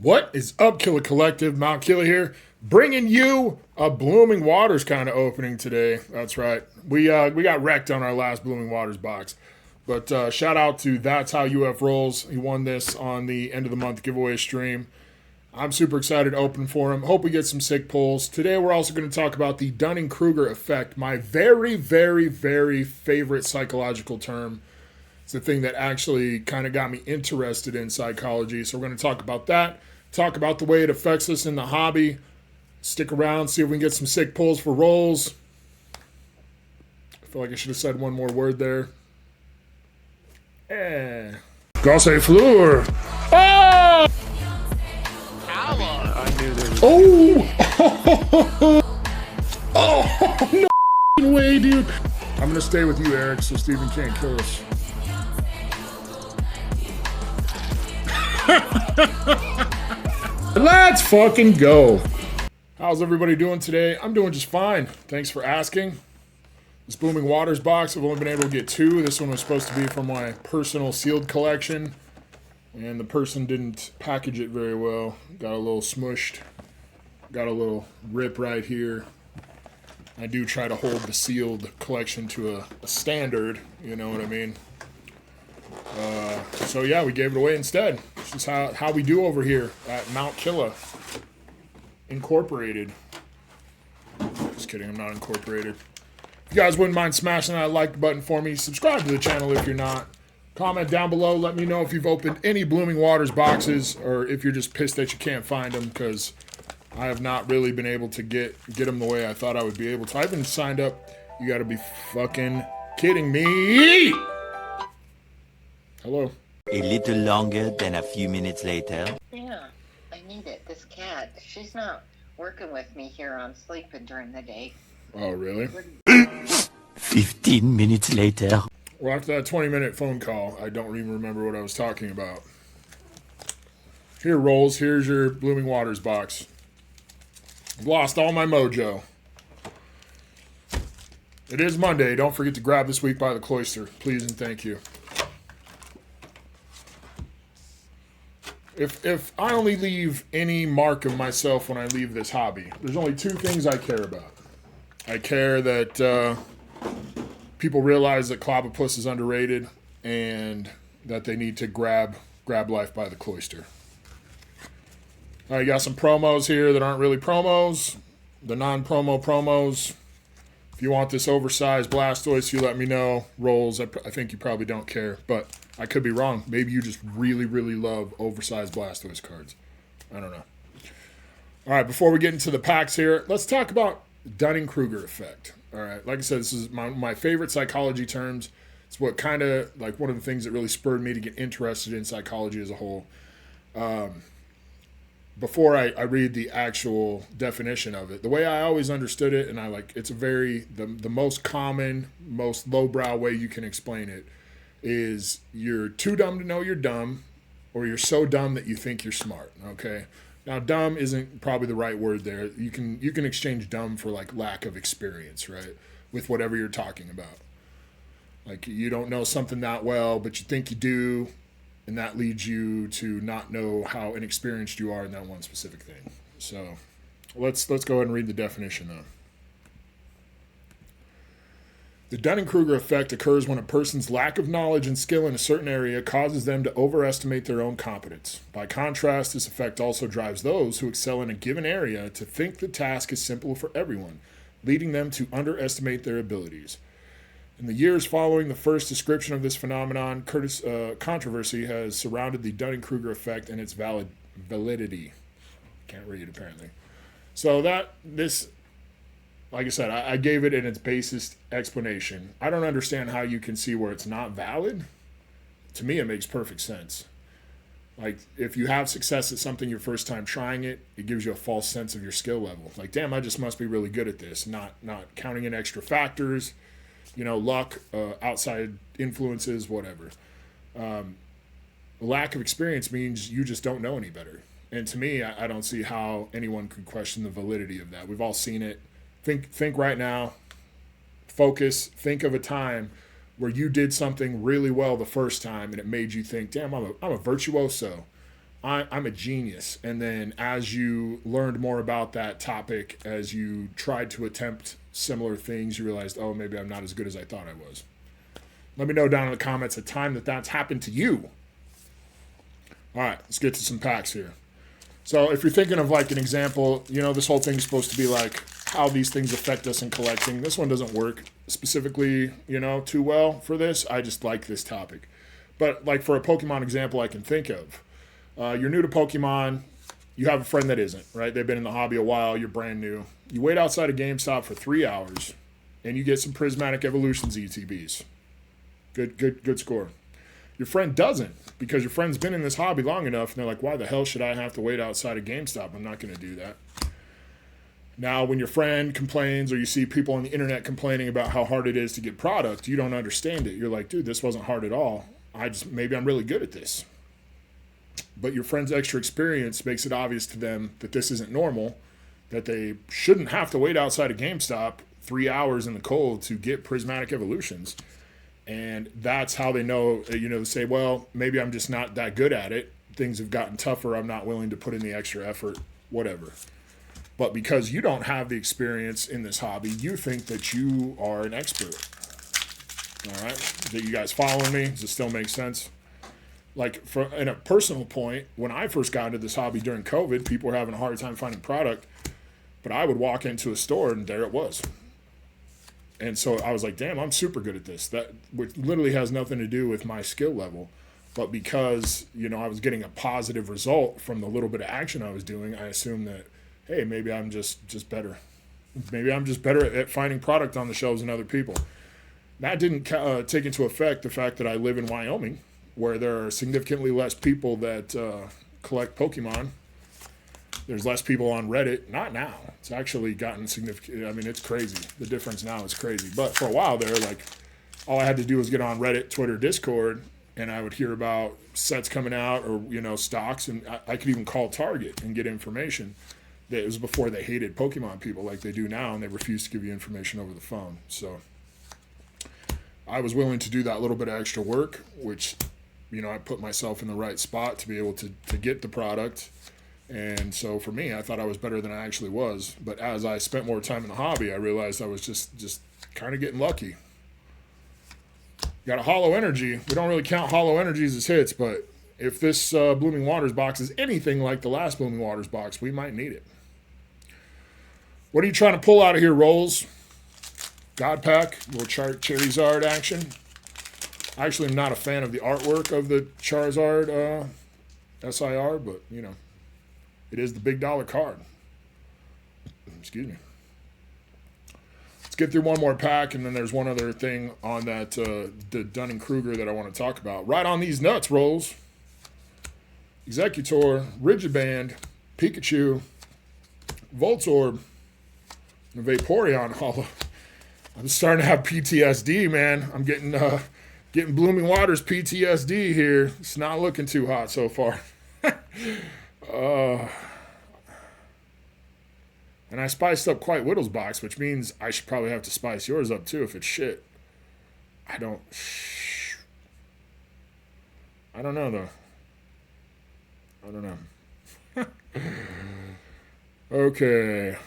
What is up, Killer Collective? Mount Killer here, bringing you a Blooming Waters kind of opening today. That's right. We got wrecked on our last Blooming Waters box. But shout out to That's How UF Rolls. He won this on the end of the month giveaway stream. I'm super excited to open for him. Hope we get some sick pulls. Today we're also going to talk about the Dunning-Kruger Effect, my very, very, very favorite psychological term. It's the thing that actually kind of got me interested in psychology. So we're going to talk about that, talk about the way it affects us in the hobby. Stick around, see if we can get some sick pulls for rolls. I feel like I should have said one more word there. Gosse Fleur. Oh! I knew there was... Oh! Oh, no way, dude. I'm going to stay with you, Eric, so Steven can't kill us. Let's fucking go. How's everybody doing today? I'm doing just fine. Thanks for asking. This Blooming Waters box, I've only been able to get two. This one was supposed to be from my personal sealed collection, and the person didn't package it very well. Got a little smushed. Got a little rip right here. I do try to hold the sealed collection to a standard, you know what I mean? So yeah, we gave it away instead. This is how we do over here at Mount Killer Incorporated. Just kidding, I'm not incorporated. If you guys wouldn't mind smashing that like button for me, subscribe to the channel if you're not. Comment down below, let me know if you've opened any Blooming Waters boxes or if you're just pissed that you can't find them, because I have not really been able to get them the way I thought I would be able to. I've been signed up. You gotta be fucking kidding me. Hello. A little longer than a few minutes later. Yeah, I need it. This cat, she's not working with me here on sleeping during the day. Oh, really? 15 minutes later. Well, after that 20-minute phone call, I don't even remember what I was talking about. Here, Rolls. Here's your Blooming Waters box. I've lost all my mojo. It is Monday. Don't forget to grab this week by the cloister. Please and thank you. If I only leave any mark of myself when I leave this hobby, there's only two things I care about. I care that people realize that Clobopus is underrated and that they need to grab life by the cloister. All right, you got some promos here that aren't really promos. The non-promo promos. If you want this oversized Blastoise, you let me know. Rolls, I think you probably don't care, but I could be wrong. Maybe you just really, really love oversized Blastoise cards. I don't know. All right, before we get into the packs here, let's talk about Dunning-Kruger Effect. All right, like I said, this is my favorite psychology terms. It's what kind of, like, one of the things that really spurred me to get interested in psychology as a whole. Before I read the actual definition of it, the way I always understood it, and it's a the most common, most lowbrow way you can explain it, is you're too dumb to know you're dumb, or you're so dumb that you think you're smart, okay? Now, dumb isn't probably the right word there. You can exchange dumb for, like, lack of experience, right, with whatever you're talking about. Like, you don't know something that well, but you think you do, and that leads you to not know how inexperienced you are in that one specific thing. So let's go ahead and read the definition, though. The Dunning-Kruger effect occurs when a person's lack of knowledge and skill in a certain area causes them to overestimate their own competence. By contrast, this effect also drives those who excel in a given area to think the task is simple for everyone, leading them to underestimate their abilities. In the years following the first description of this phenomenon, controversy has surrounded the Dunning-Kruger effect and its validity. Can't read, apparently. So like I said, I gave it in its basest explanation. I don't understand how you can see where it's not valid. To me, it makes perfect sense. Like, if you have success at something your first time trying it, it gives you a false sense of your skill level. Like, damn, I just must be really good at this. Not counting in extra factors, luck, outside influences, whatever. Lack of experience means you just don't know any better. And to me, I don't see how anyone could question the validity of that. We've all seen it. Think right now. Focus. Think of a time where you did something really well the first time and it made you think, damn, I'm a virtuoso. I'm a genius. And then as you learned more about that topic, as you tried to attempt similar things, you realized, oh, maybe I'm not as good as I thought I was. Let me know down in the comments a time that that's happened to you. All right, let's get to some packs here. So if you're thinking of like an example, you know, this whole thing's supposed to be like how these things affect us in collecting. This one doesn't work specifically, you know, too well for this. I just like this topic. But like for a Pokemon example I can think of, you're new to Pokemon, you have a friend that isn't, right? They've been in the hobby a while, you're brand new. You wait outside a GameStop for 3 hours, and you get some Prismatic Evolutions ETBs. Good score. Your friend doesn't, because your friend's been in this hobby long enough, and they're like, why the hell should I have to wait outside a GameStop? I'm not going to do that. Now, when your friend complains, or you see people on the internet complaining about how hard it is to get product, you don't understand it. You're like, dude, this wasn't hard at all. Maybe I'm really good at this. But your friend's extra experience makes it obvious to them that this isn't normal, that they shouldn't have to wait outside a GameStop 3 hours in the cold to get Prismatic Evolutions. And that's how they know, you know, say, well, maybe I'm just not that good at it. Things have gotten tougher. I'm not willing to put in the extra effort, whatever. But because you don't have the experience in this hobby, you think that you are an expert. All right? That you guys following me? Does it still make sense? Like, in a personal point, when I first got into this hobby during COVID, people were having a hard time finding product. But I would walk into a store, and there it was. And so I was like, damn, I'm super good at this. That which literally has nothing to do with my skill level. But because, you know, I was getting a positive result from the little bit of action I was doing, I assumed that, hey, maybe I'm just better. Maybe I'm just better at finding product on the shelves than other people. That didn't take into effect the fact that I live in Wyoming, where there are significantly less people that collect Pokemon. There's less people on Reddit. Not now. It's actually gotten significant. I mean, it's crazy. The difference now is crazy. But for a while there, like, all I had to do was get on Reddit, Twitter, Discord, and I would hear about sets coming out or, you know, stocks. And I could even call Target and get information. It was before they hated Pokemon people like they do now, and they refuse to give you information over the phone. So I was willing to do that little bit of extra work, which, you know, I put myself in the right spot to be able to get the product. And so for me, I thought I was better than I actually was. But as I spent more time in the hobby, I realized I was just kind of getting lucky. Got a Hollow Energy. We don't really count Hollow Energies as hits, but if this Blooming Waters box is anything like the last Blooming Waters box, we might need it. What are you trying to pull out of here, Rolls? God Pack, little Charizard action. I actually am not a fan of the artwork of the Charizard SIR, but, you know, it is the big dollar card. Excuse me. Let's get through one more pack, and then there's one other thing on that the Dunning-Kruger that I want to talk about. Right on these nuts, Rolls. Executor, Rigid Band, Pikachu, Voltorb, and Vaporeon Hollow. I'm starting to have PTSD, man. I'm getting Blooming Waters PTSD here. It's not looking too hot so far. And I spiced up Quite Whittle's box, which means I should probably have to spice yours up too if it's shit. I don't know though. I don't know. Okay.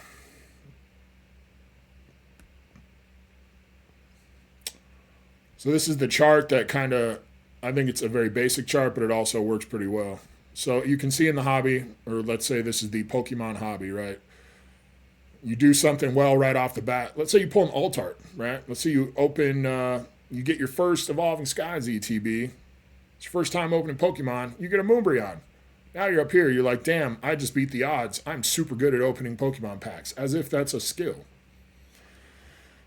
So this is the chart that kind of, I think it's a very basic chart, but it also works pretty well. So you can see in the hobby, or let's say this is the Pokemon hobby, right? You do something well right off the bat. Let's say you pull an Altart, right? Let's say you open, you get your first Evolving Skies ETB. It's your first time opening Pokemon. You get a Moonbreon. Now you're up here. You're like, damn, I just beat the odds. I'm super good at opening Pokemon packs, as if that's a skill.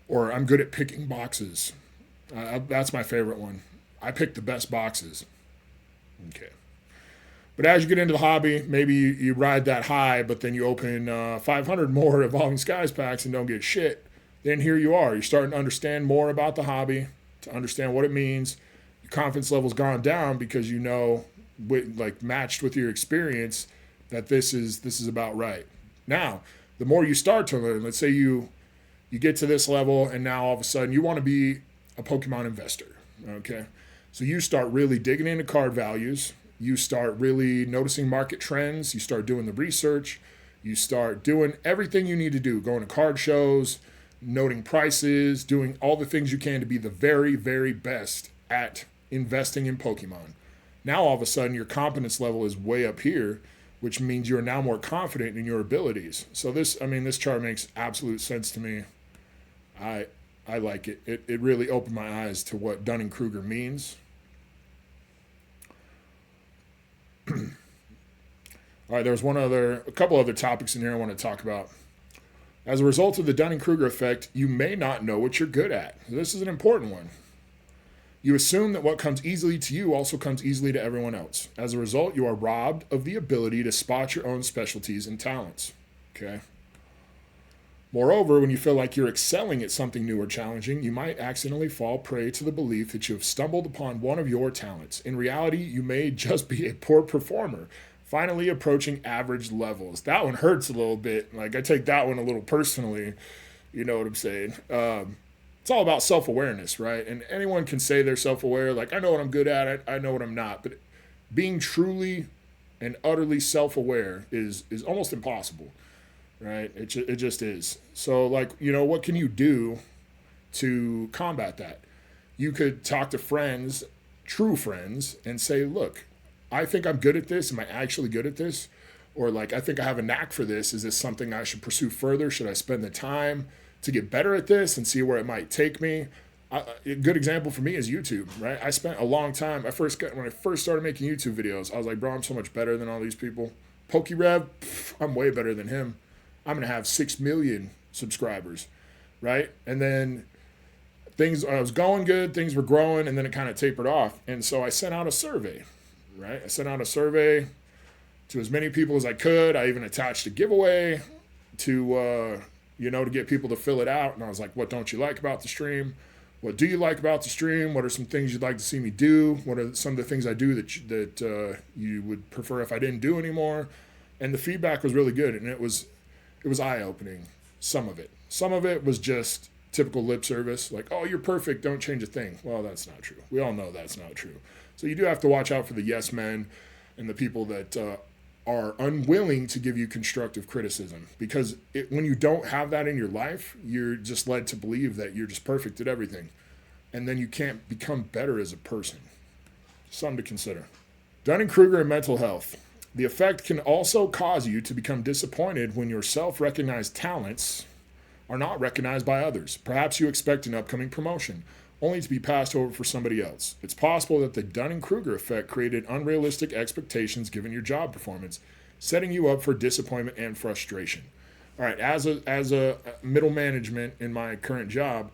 Or I'm good at picking boxes. That's my favorite one. I pick the best boxes. Okay. But as you get into the hobby, maybe you ride that high, but then you open 500 more Evolving Skies packs and don't get shit. Then here you are. You're starting to understand more about the hobby, to understand what it means. Your confidence level's gone down because you know, matched with your experience, that this is about right. Now, the more you start to learn, let's say you get to this level, and now all of a sudden you want to be a Pokemon investor, okay? So you start really digging into card values. you start really noticing market trends, you start doing the research, you start doing everything you need to do, going to card shows, noting prices, doing all the things you can to be the very, very best at investing in Pokemon. Now all of a sudden your competence level is way up here, which means you're now more confident in your abilities. So this chart makes absolute sense to me. I like it. It really opened my eyes to what Dunning-Kruger means. All right, there's a couple other topics in here I want to talk about. As a result of the Dunning-Kruger effect, you may not know what you're good at. This is an important one. You assume that what comes easily to you also comes easily to everyone else. As a result, you are robbed of the ability to spot your own specialties and talents. Okay. Moreover, when you feel like you're excelling at something new or challenging, you might accidentally fall prey to the belief that you have stumbled upon one of your talents. In reality, you may just be a poor performer, finally approaching average levels. That one hurts a little bit. Like, I take that one a little personally. You know what I'm saying? It's all about self-awareness, right? And anyone can say they're self-aware. Like, I know what I'm good at. I know what I'm not. But being truly and utterly self-aware is almost impossible, right? It just is. So, like, you know, what can you do to combat that? You could talk to friends, true friends, and say, look, I think I'm good at this. Am I actually good at this? Or, like, I think I have a knack for this. Is this something I should pursue further? Should I spend the time to get better at this and see where it might take me? A good example for me is YouTube, right? I spent a long time. When I first started making YouTube videos, I was like, bro, I'm so much better than all these people. PokeRev, I'm way better than him. I'm going to have 6 million subscribers, right? And then I was going good, things were growing, and then it kind of tapered off. And so I sent out a survey, right? I sent out a survey to as many people as I could. I even attached a giveaway to get people to fill it out. And I was like, what don't you like about the stream? What do you like about the stream? What are some things you'd like to see me do? What are some of the things I do that you would prefer if I didn't do anymore? And the feedback was really good, and it was eye-opening, some of it. Some of it was just typical lip service, like, oh, you're perfect, don't change a thing. Well, that's not true. We all know that's not true. So you do have to watch out for the yes men and the people that are unwilling to give you constructive criticism, because when you don't have that in your life, you're just led to believe that you're just perfect at everything, and then you can't become better as a person. Something to consider. Dunning-Kruger and mental health. The effect can also cause you to become disappointed when your self-recognized talents are not recognized by others. Perhaps you expect an upcoming promotion, only to be passed over for somebody else. It's possible that the Dunning-Kruger effect created unrealistic expectations given your job performance, setting you up for disappointment and frustration. All right, as a middle management in my current job,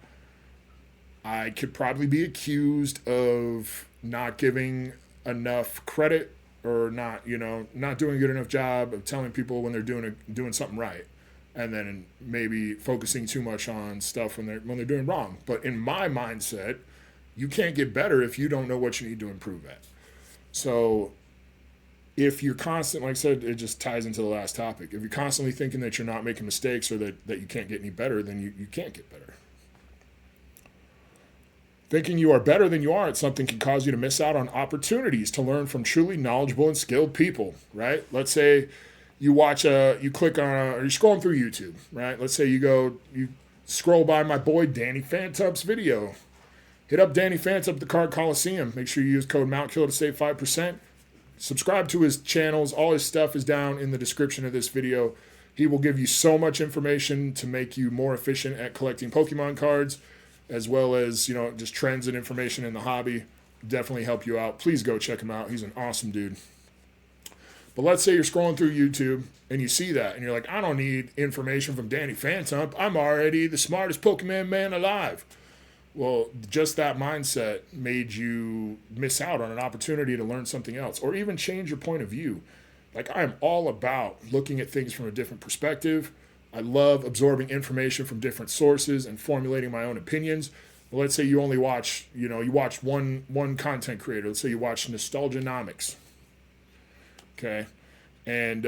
I could probably be accused of not giving enough credit, or not doing a good enough job of telling people when they're doing something right, and then maybe focusing too much on stuff when they're doing wrong. But in my mindset, you can't get better if you don't know what you need to improve at. So if you're constantly, like I said, it just ties into the last topic. If you're constantly thinking that you're not making mistakes, or that you can't get any better, then you can't get better. Thinking you are better than you are at something can cause you to miss out on opportunities to learn from truly knowledgeable and skilled people, right? Let's say you click on, or you're scrolling through YouTube, right? Let's say you scroll by my boy Danny Phantump's video. Hit up Danny Phantump, the Card Coliseum. Make sure you use code MountKill to save 5%. Subscribe to his channels. All his stuff is down in the description of this video. He will give you so much information to make you more efficient at collecting Pokemon cards, as well as, just trends and information in the hobby. Definitely help you out. Please go check him out. He's an awesome dude. But let's say you're scrolling through YouTube and you see that, and you're like, I don't need information from Danny Phantump. I'm already the smartest Pokemon man alive. Well, just that mindset made you miss out on an opportunity to learn something else, or even change your point of view. Like, I am all about looking at things from a different perspective. I love absorbing information from different sources and formulating my own opinions. Well, let's say you only watch, you watch one content creator. Let's say you watch Nostalgianomics. Okay. And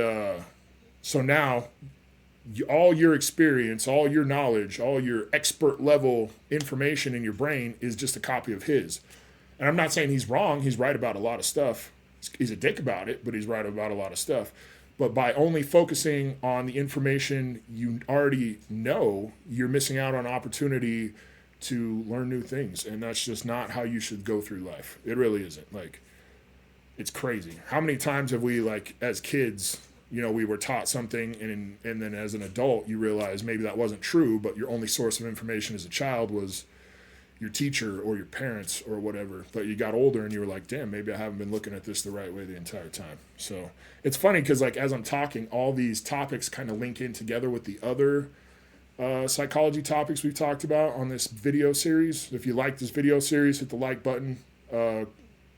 so now all your experience, all your knowledge, all your expert level information in your brain is just a copy of his. And I'm not saying he's wrong. He's right about a lot of stuff. He's a dick about it, but he's right about a lot of stuff. But by only focusing on the information you already know, you're missing out on opportunity to learn new things. And that's just not how you should go through life. It really isn't. Like, it's crazy. How many times have we, like, as kids, you know, we were taught something, and then as an adult, you realize maybe that wasn't true, but your only source of information as a child was your teacher or your parents or whatever. But you got older and you were like, damn, maybe I haven't been looking at this the right way the entire time. So it's funny because, like, as I'm talking, all these topics kind of link in together with the other psychology topics we've talked about on this video series. If you like this video series, hit the like button.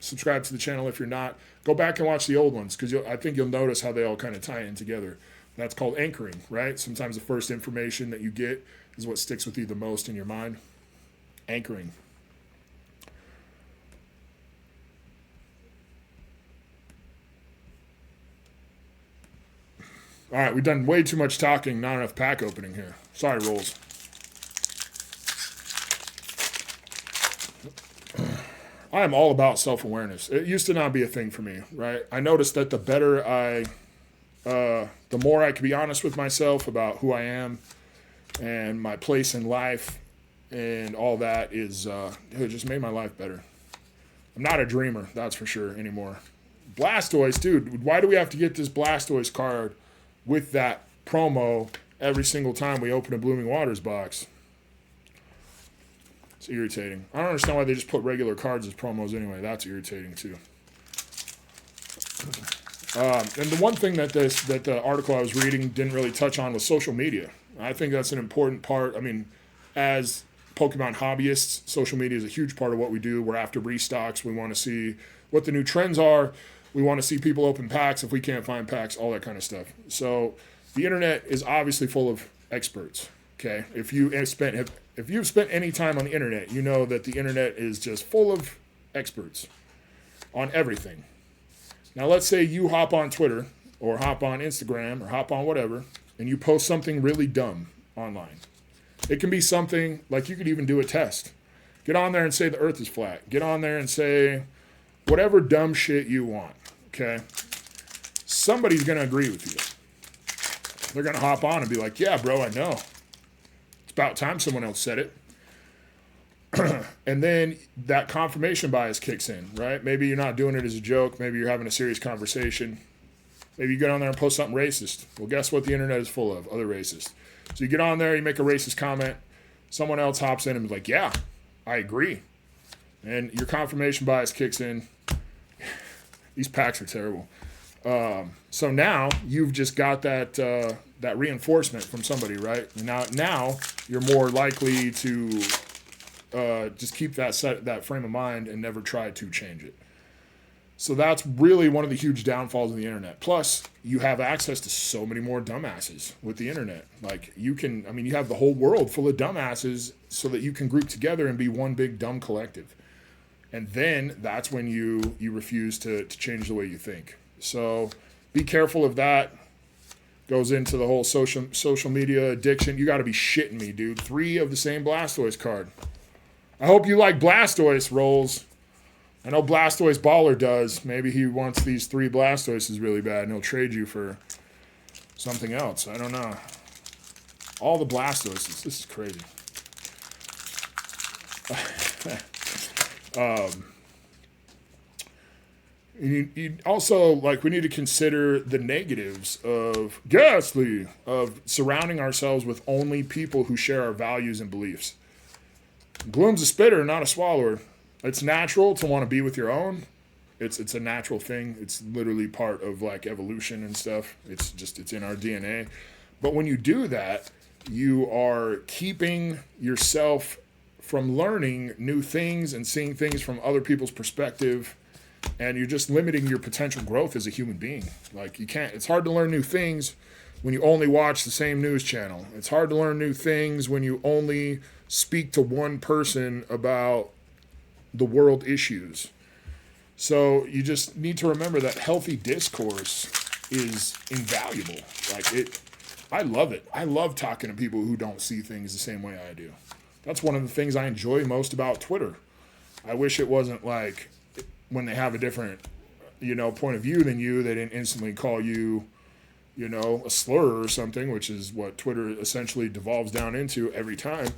Subscribe to the channel if you're not. Go back and watch the old ones, because I think you'll notice how they all kind of tie in together. That's called anchoring, right? Sometimes the first information that you get is what sticks with you the most in your mind. Anchoring. All right, we've done way too much talking, not enough pack opening here. Sorry, Rolls. I am all about self-awareness. It used to not be a thing for me, right? I noticed that the more I could be honest with myself about who I am and my place in life and all that it just made my life better. I'm not a dreamer, that's for sure, anymore. Blastoise, dude, why do we have to get this Blastoise card with that promo every single time we open a Blooming Waters box? It's irritating. I don't understand why they just put regular cards as promos anyway. That's irritating too. And the one thing that the article I was reading didn't really touch on was social media. I think that's an important part. I mean, as Pokemon hobbyists, social media is a huge part of what we do. We're after restocks. We want to see what the new trends are. We want to see people open packs if we can't find packs, all that kind of stuff. So the internet is obviously full of experts. Okay, if you've spent any time on the internet, you know that the internet is just full of experts on everything. Now, let's say you hop on Twitter or hop on Instagram or hop on whatever, and you post something really dumb online. It can be something like, you could even do a test. Get on there and say the earth is flat. Get on there and say whatever dumb shit you want, okay? Somebody's going to agree with you. They're going to hop on and be like, yeah, bro, I know. It's about time someone else said it. And then that confirmation bias kicks in, right? Maybe you're not doing it as a joke. Maybe you're having a serious conversation. Maybe you get on there and post something racist. Well, guess what the internet is full of? Other racists. So you get on there, you make a racist comment. Someone else hops in and is like, yeah, I agree. And your confirmation bias kicks in. These packs are terrible. So now you've just got that reinforcement from somebody, right? And now you're more likely to just keep that frame of mind and never try to change it. So that's really one of the huge downfalls of the internet. Plus, you have access to so many more dumbasses with the internet. Like, you have the whole world full of dumbasses so that you can group together and be one big dumb collective. And then that's when you refuse to change the way you think. So be careful of that. Goes into the whole social media addiction. You got to be shitting me, dude. 3 of the same Blastoise card. I hope you like Blastoise, Rolls. I know Blastoise Baller does. Maybe he wants these 3 Blastoises really bad, and he'll trade you for something else. I don't know. All the Blastoises. This is crazy. You also, like, we need to consider the negatives of surrounding ourselves with only people who share our values and beliefs. Gloom's a spitter, not a swallower. It's natural to want to be with your own. It's a natural thing. It's literally part of, like, evolution and stuff. It's in our DNA. But when you do that, you are keeping yourself from learning new things and seeing things from other people's perspective, and you're just limiting your potential growth as a human being. Like, it's hard to learn new things when you only watch the same news channel. It's hard to learn new things when you only speak to one person about the world issues. So you just need to remember that healthy discourse is invaluable. I love it. I love talking to people who don't see things the same way I do. That's one of the things I enjoy most about Twitter. I wish it wasn't like when they have a different point of view than you. They didn't instantly call you, a slur or something, which is what Twitter essentially devolves down into every time.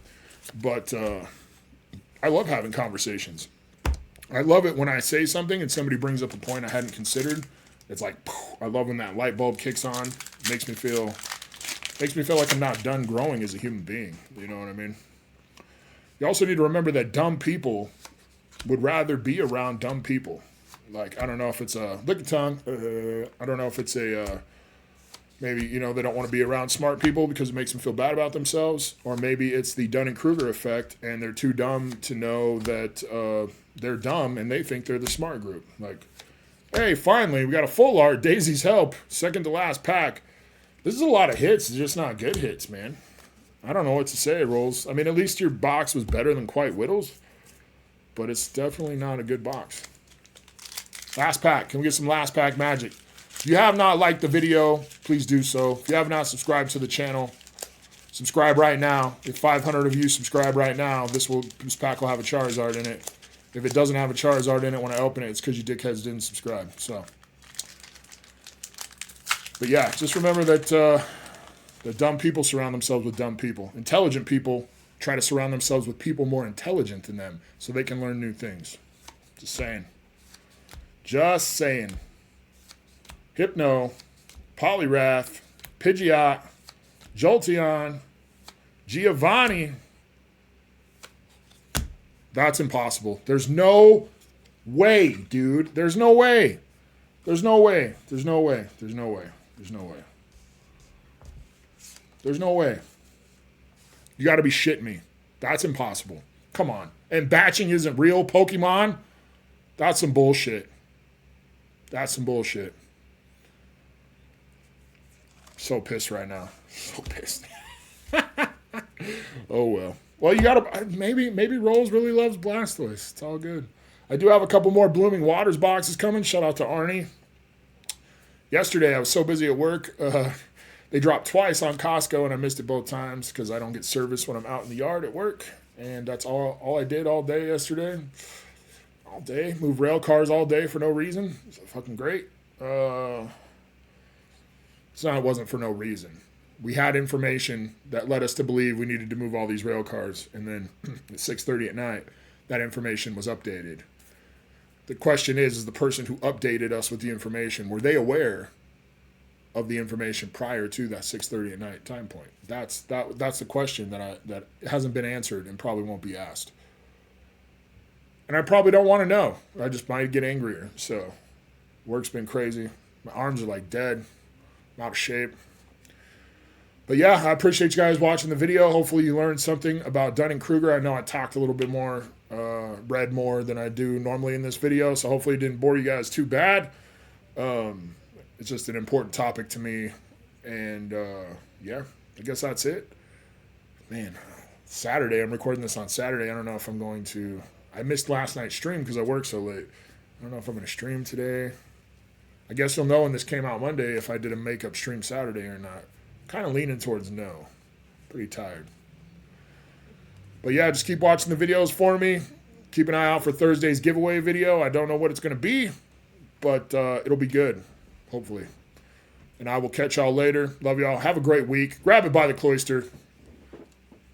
But I love having conversations. I love it when I say something and somebody brings up a point I hadn't considered. It's like, I love when that light bulb kicks on. It makes me feel like I'm not done growing as a human being. You know what I mean? You also need to remember that dumb people would rather be around dumb people. Like, I don't know if it's a lick of tongue. I don't know if it's a maybe, they don't want to be around smart people because it makes them feel bad about themselves. Or maybe it's the Dunning-Kruger Effect and they're too dumb to know that they're dumb and they think they're the smart group. Like, hey, finally, we got a full art. Daisy's Help. Second to last pack. This is a lot of hits. It's just not good hits, man. I don't know what to say, Rolls. I mean, at least your box was better than Quite Whittles. But it's definitely not a good box. Last pack. Can we get some last pack magic? If you have not liked the video, please do so. If you have not subscribed to the channel, subscribe right now. If 500 of you subscribe right now, this pack will have a Charizard in it. If it doesn't have a Charizard in it when I open it, it's because you dickheads didn't subscribe. So, but yeah, just remember that the dumb people surround themselves with dumb people. Intelligent people try to surround themselves with people more intelligent than them so they can learn new things. Just saying. Just saying. Hypno, Poliwrath, Pidgeot, Jolteon, Giovanni. That's impossible. There's no way, dude. There's no way. There's no way. There's no way. There's no way. There's no way. There's no way. You got to be shitting me. That's impossible. Come on. And batching isn't real Pokemon? That's some bullshit. That's some bullshit. So pissed right now. So pissed. Oh, well. Well, you gotta, maybe Rolls really loves Blastoise. It's all good. I do have a couple more Blooming Waters boxes coming. Shout out to Arnie. Yesterday, I was so busy at work. They dropped twice on Costco, and I missed it both times because I don't get service when I'm out in the yard at work. And that's all I did all day yesterday. All day. Moved rail cars all day for no reason. It's fucking great. It wasn't for no reason. We had information that led us to believe we needed to move all these rail cars. And then at 6:30 at night, that information was updated. The question is the person who updated us with the information, were they aware of the information prior to that 6:30 at night time point? That's the question that hasn't been answered and probably won't be asked. And I probably don't want to know. I just might get angrier. So work's been crazy. My arms are like dead. I'm out of shape. But yeah, I appreciate you guys watching the video. Hopefully you learned something about Dunning-Kruger. I know I talked a little bit more, read more than I do normally in this video, so hopefully it didn't bore you guys too bad. It's just an important topic to me. And yeah, I guess that's it. Man, Saturday. I'm recording this on Saturday. I don't know if I'm going to... I missed last night's stream because I worked so late. I don't know if I'm going to stream today. I guess you'll know when this came out Monday if I did a makeup stream Saturday or not. Kind of leaning towards no. Pretty tired. But yeah, just keep watching the videos for me. Keep an eye out for Thursday's giveaway video. I don't know what it's going to be, but it'll be good, hopefully. And I will catch y'all later. Love y'all. Have a great week. Grab it by the cloister.